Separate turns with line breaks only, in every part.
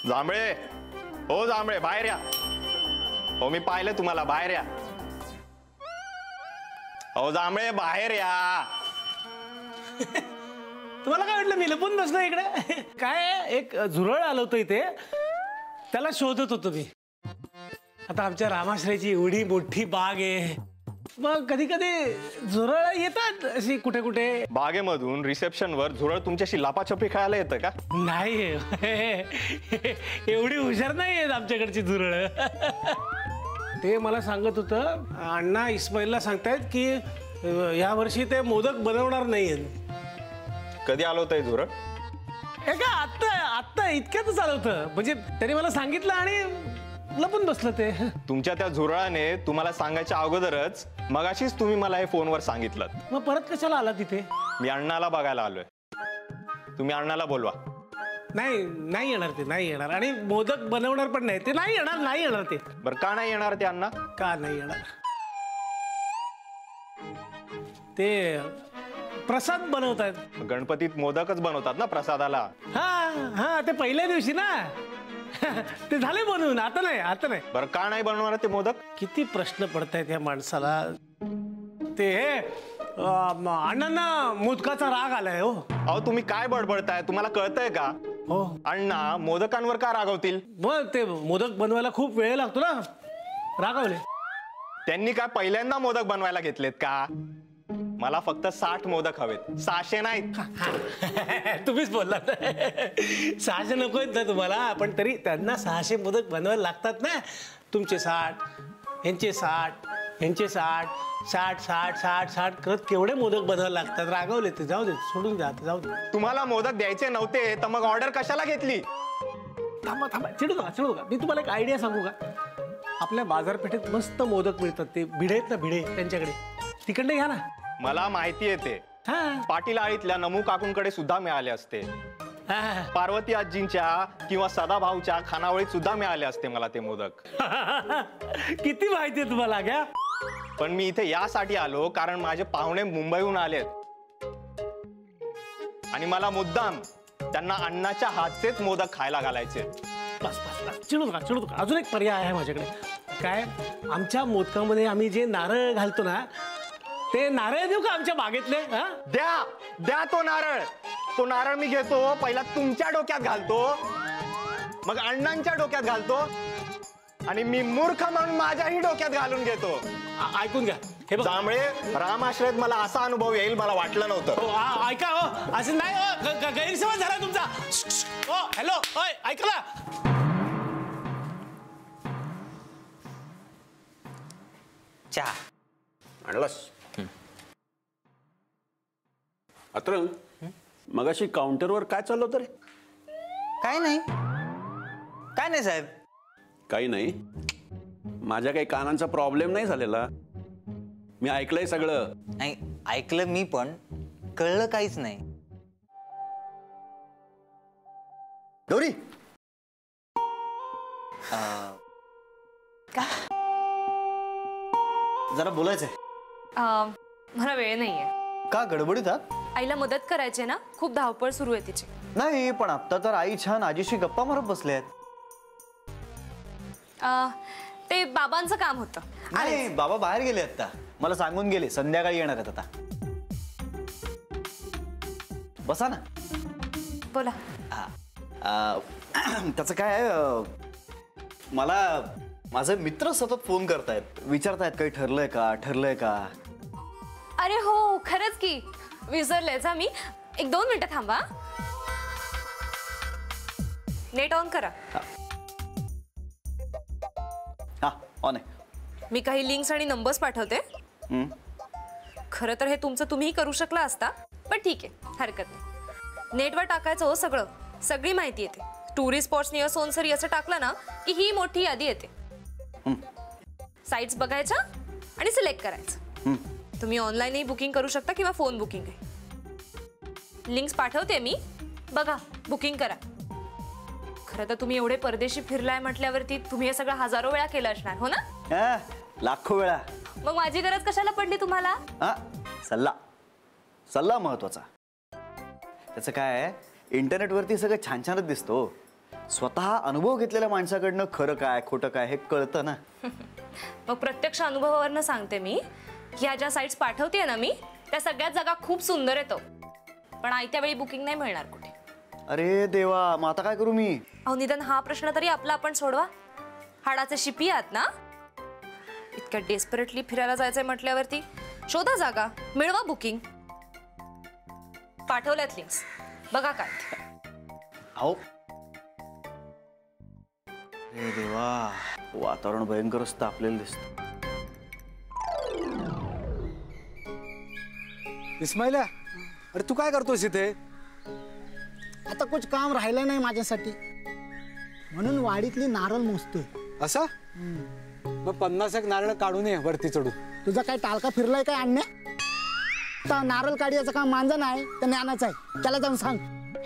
जांभळे, हो जांभळे बाहेर या. हो मी पाहिलं तुम्हाला, बाहेर या. हो जांभळे बाहेर या.
तुम्हाला काय वाटलं मी लपून बसलो इकडे? काय एक झुरळ आलं होतं इथे, त्याला शोधत होतो मी. आता आमच्या रामाश्रयची एवढी मोठी बाग आहे, मग कधी कधी झुरळ येतात अशी कुठे कुठे.
बागेमधून रिसेप्शनवर झुरळ तुमच्याशी लापाछपी खेळायला येतं का?
नाही, एवढी हुशार नाही आहेत आमच्याकडची झुरळ. ते मला सांगत होतं, अण्णा इस्माईलला सांगतायत की या वर्षी ते मोदक बनवणार नाहीयेत.
कधी आलं होतं झुरळ?
का आत्ता इतक्यातच आलं होतं. म्हणजे त्यांनी मला सांगितलं आणि लपून बसलं ते.
तुमच्या त्या झुरळाने तुम्हाला सांगायच्या अगोदरच मगाशीच तुम्ही मला हे फोनवर सांगितलं.
मग परत कशाला आला तिथे?
मी अण्णाला बघायला आलोय. तुम्ही अण्णाला बोलवा.
नाही येणार ते, नाही येणार. आणि मोदक बनवणार पण नाही ते. नाही येणार ते.
बरं का नाही येणार ते अण्णा?
का नाही येणार? ते प्रसाद बनवतात.
गणपतीत मोदकच बनवतात ना प्रसादाला.
हा ते पहिल्या दिवशी ना. ते झाले बनवून, आता नाही.
बरं का नाही बनवणार ते मोदक?
किती प्रश्न पडतायत या माणसाला. ते अण्णांना मोदकाचा राग आलाय. हो
अहो तुम्ही काय बडबडताय? तुम्हाला कळतंय का?
हो
अण्णा मोदकांवर का रागवतील?
मग ते मोदक बनवायला खूप वेळ लागतो ना, रागावले.
त्यांनी काय पहिल्यांदा मोदक बनवायला घेतलेत का? मला फक्त 60 मोदक हवेत, 600 नाहीत.
तुम्हीच बोललात. 600 नको आहेत ना तुम्हाला, पण तरी त्यांना 600 मोदक बनवायला लागतात ना. तुमचे 60, यांचे 60, यांचे 60 करत केवढे मोदक बनवायला लागतात. रागवले ते. जाऊ दे, सोडून द्या, जाऊ दे.
तुम्हाला मोदक द्यायचे नव्हते तर मग ऑर्डर कशाला घेतली?
थांबा, चिडू नका. मी तुम्हाला एक आयडिया सांगू का? आपल्या बाजारपेठेत मस्त मोदक मिळतात. ते भिडे आहेत ना, भिडे, त्यांच्याकडे तिकडे घ्या ना.
मला माहिती येते. पाटील आळीतल्या नमू काकूंकडे सुद्धा मिळाले असते. पार्वती आजींच्या किंवा सदाभाऊच्या खानावळीत सुद्धा मिळाले असते मला ते मोदक.
किती माहिती आहे तुम्हाला घ्या.
पण मी इथे यासाठी आलो कारण माझे पाहुणे मुंबईहून आलेत आणि मला मुद्दाम त्यांना अण्णाच्या हातचेच मोदक खायला घालायचे.
बस चिडू नका. अजून एक पर्याय आहे माझ्याकडे. काय, आमच्या मोदकामध्ये आम्ही जे नारळ घालतो ना, ते नारळ देऊ का आमच्या बागेतले?
द्या तो नारळ. तो नारळ मी घेतो, पहिला तुमच्या डोक्यात घालतो, मग अण्णांच्या डोक्यात घालतो आणि मी मूर्ख म्हणून माझ्याही डोक्यात घालून घेतो.
ऐकून घ्या. हे
जांभळे, रामाश्रयत मला असा अनुभव येईल मला वाटलं नव्हतं.
ऐका हो, असं नाही हो, गैरसमज झाला तुमचा. हो हॅलो, ऐकला?
चहा
आणलास? अत्रंग, मगाशी काउंटरवर काय चाललं होतं रे?
काय नाही साहेब.
काही नाही. माझ्या काही कानांचा प्रॉब्लेम नाही झालेला. मी ऐकलंय सगळं.
नाही ऐकलं मी, पण कळलं काहीच नाही.
गौरी, जरा बोलायचंय.
मला वेळ नाहीये.
का गडबडीत आहात?
आईला मदत करायची ना, खूप धावपळ सुरू आहे तिची.
नाही, पण आता तर आई छान आजीशी गप्पा मारत बसले आहेत.
ते बाबांचं काम होतं.
नाही, बाबा बाहेर गेले आता. मला सांगून गेले संध्याकाळी येणार आहेत आता. बसा ना.
बोला.
त्याचं काय आहे, मला माझे मित्र सतत फोन करतायत, विचारतायत काही ठरलंय का.
अरे हो, खरंच की विसरलेच. मी 1-2 मिनिटं थांबा. नेट ऑन करा.
हा ऑन आहे.
मी काही लिंक्स आणि नंबर्स पाठवते. खरं तर हे तुमचं तुम्हीही करू शकला असता, पण ठीक आहे, हरकत नाही. नेटवर टाकायचं हो सगळं, सगळी माहिती येते. टुरिस्ट स्पॉट्स नियर सोनसरी असं टाकलं ना की ही मोठी यादी येते. साइट्स बघायच्या आणि सिलेक्ट करायचं. तुम्ही ऑनलाईनही बुकिंग करू शकता किंवा फोन बुकिंग आहे. लिंक्स पाठवते मी, बघा, बुकिंग करा. खरं तर तुम्ही एवढे परदेशी फिरलाय म्हटल्यावरती तुम्ही हे सगळं हजारो वेळा केलं असणार, हो ना?
लाखो वेळा.
मग माझी गरज कशाला पडली तुम्हाला?
सल्ला महत्वाचा. त्याचं काय आहे, इंटरनेटवरती सगळं छान छानच दिसतो, स्वतः अनुभव घेतलेल्या माणसाकडनं खरं काय खोटं काय हे कळतं ना.
मग प्रत्यक्ष अनुभवावरनं सांगते मी की ह्या ज्या साईट्स पाठवते ना मी त्या सगळ्याच जागा खूप सुंदर येतो, पण आयत्या वेळी बुकिंग नाही मिळणार कुठे.
अरे देवा, मग आता काय करू मी?
अहो निदान हा प्रश्न तरी आपला आपण सोडवा. हाडाचे शिपी आहात ना, इतक्या डेस्परेटली फिरायला जायचंय म्हटल्यावरती शोधा जागा, मिळवा बुकिंग. पाठवल्यात लिंक्स, बघा काय.
अहो अरे देवा, वातावरण भयंकरच तापलेलं दिसतं.
इस्माइला, अरे तू काय करतोस इथे?
आता कुछ काम राहिलं नाही माझ्यासाठी म्हणून वाडीतली नारळ मोजतोय.
असं मग 50 एक नारळ काढून ये वरती चढून.
तुझा काय टाळका फिरलाय काय अन्या? आता नारळ काढायचं काम माझं नाही तर ज्ञानाचं आहे, त्याला जाऊन सांग.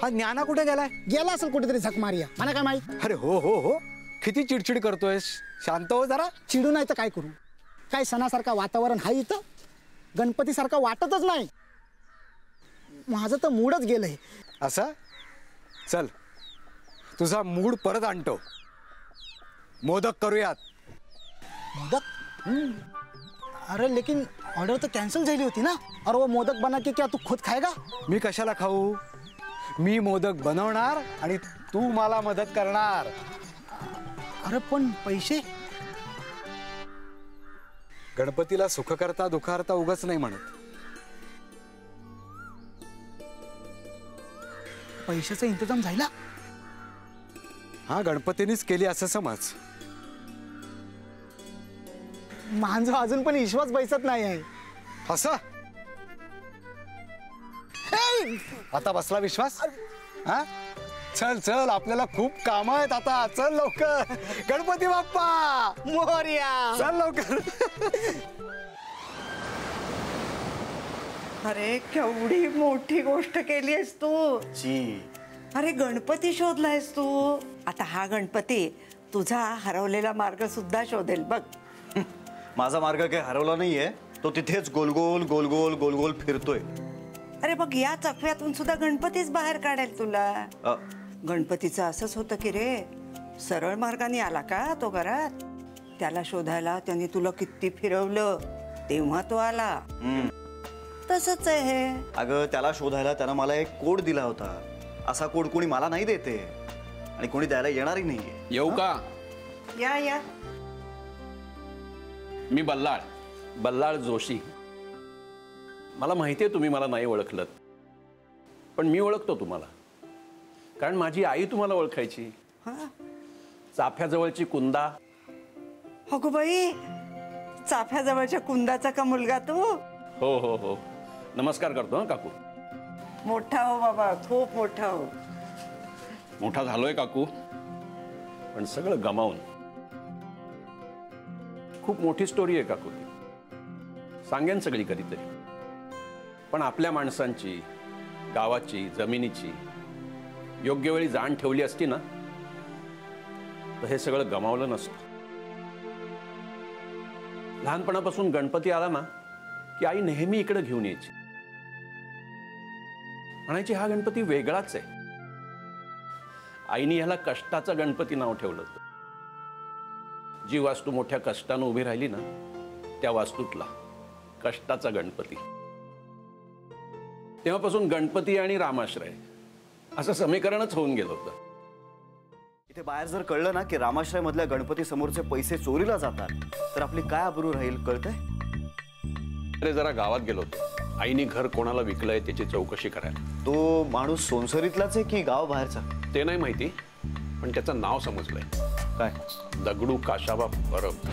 हा ज्ञाना कुठे गेलाय?
गेला असेल कुठेतरी झक मारिया, मला काय माहित.
अरे हो हो हो, किती चिडचिड करतोयस, शांत हो जरा.
चिडू नाही तर काय करू? काय सणासारखा वातावरण आहे इथं, गणपतीसारखं वाटतच नाही. माझं तर मूडच गेलंय.
असं चल, तुझा मूड परत आणतो. मोदक करूयात.
मोदक? अरे लेकिन ऑर्डर तर कॅन्सल झाली होती ना. अरे वो मोदक बना के क्या तू खुद खाएगा?
मी कशाला खाऊ? मी मोदक बनवणार आणि तू मला मदत करणार.
अरे पण पैसे?
गणपतीला सुख करता दुःख करता उगाच नाही म्हणत.
पैशाचा इंतजाम झाला?
हा, गणपतीनेच केली असं समज.
माझा अजून पण विश्वास बसत नाही आहे.
असं आता बसला विश्वास? हा, चल चल, आपल्याला खूप काम आहेत आता. चल लवकर. गणपती बाप्पा
मोरया.
चल लवकर.
अरे केवढी मोठी गोष्ट केली आहेस तू.
जी,
अरे गणपती शोधलायस तू. आता हा गणपती तुझा हरवलेला मार्ग सुद्धा शोधेल बघ.
माझा मार्ग काही हरवला नाहीये, तो तिथेच गोलगोल गोलगोल गोलगोल फिरतोय.
अरे बघ, या चकव्यातून सुद्धा गणपतीच बाहेर काढेल तुला. गणपतीचं असंच होतं की रे, सरळ मार्गाने आला का तो घरात, त्याला शोधायला त्यांनी तुला किती फिरवलं तेव्हा तो आला. तसंच आहे हे.
अगं, त्याला शोधायला त्यानं मला एक कोड दिला होता. असा कोड कोणी मला नाही देते आणि कोणी द्यायला येणारही नाहीये.
येऊ का?
या या.
मी बल्लाळ जोशी. मला माहिती आहे तुम्ही मला नाही ओळखलत, पण मी ओळखतो तुम्हाला, कारण माझी आई तुम्हाला ओळखायची. चाफ्याजवळची कुंदा.
अगो बाई, चाफ्याजवळच्या कुंदाचा का मुलगा तू?
हो हो हो, नमस्कार करतो हा काकू.
मोठा हो बाबा, खूप मोठा हो.
मोठा झालोय काकू, पण सगळं गमावून. खूप मोठी स्टोरी आहे काकू ती, सांगेन सगळी कधीतरी. पण आपल्या माणसांची, गावाची, जमिनीची योग्य वेळी जाण ठेवली असती ना, तर हे सगळं गमावलं नसतं. लहानपणापासून गणपती आला ना की आई नेहमी इकडे घेऊन यायची. म्हणायची हा गणपती वेगळाच आहे. आईने ह्याला कष्टाचा गणपती नाव ठेवलं होतं. जी वास्तू मोठ्या कष्टानं उभी राहिली ना, त्या वास्तूतला कष्टाचा गणपती. तेव्हापासून गणपती आणि रामाश्रय असं समीकरणच होऊन गेलं होतं.
इथे बाहेर जर कळलं ना की रामाश्रय मधल्या गणपती समोरचे पैसे चोरीला जातात, तर आपली काय आबरू राहील कळतंय?
अरे जरा गावात गेलो होतो. आईने घर कोणाला विकलंय त्याची चौकशी करायला.
तो माणूस सोनसरीतलाच आहे की गाव बाहेरचा?
ते नाही माहिती, पण त्याचं नाव समजलंय.
काय?
दगडू काशाबा परब.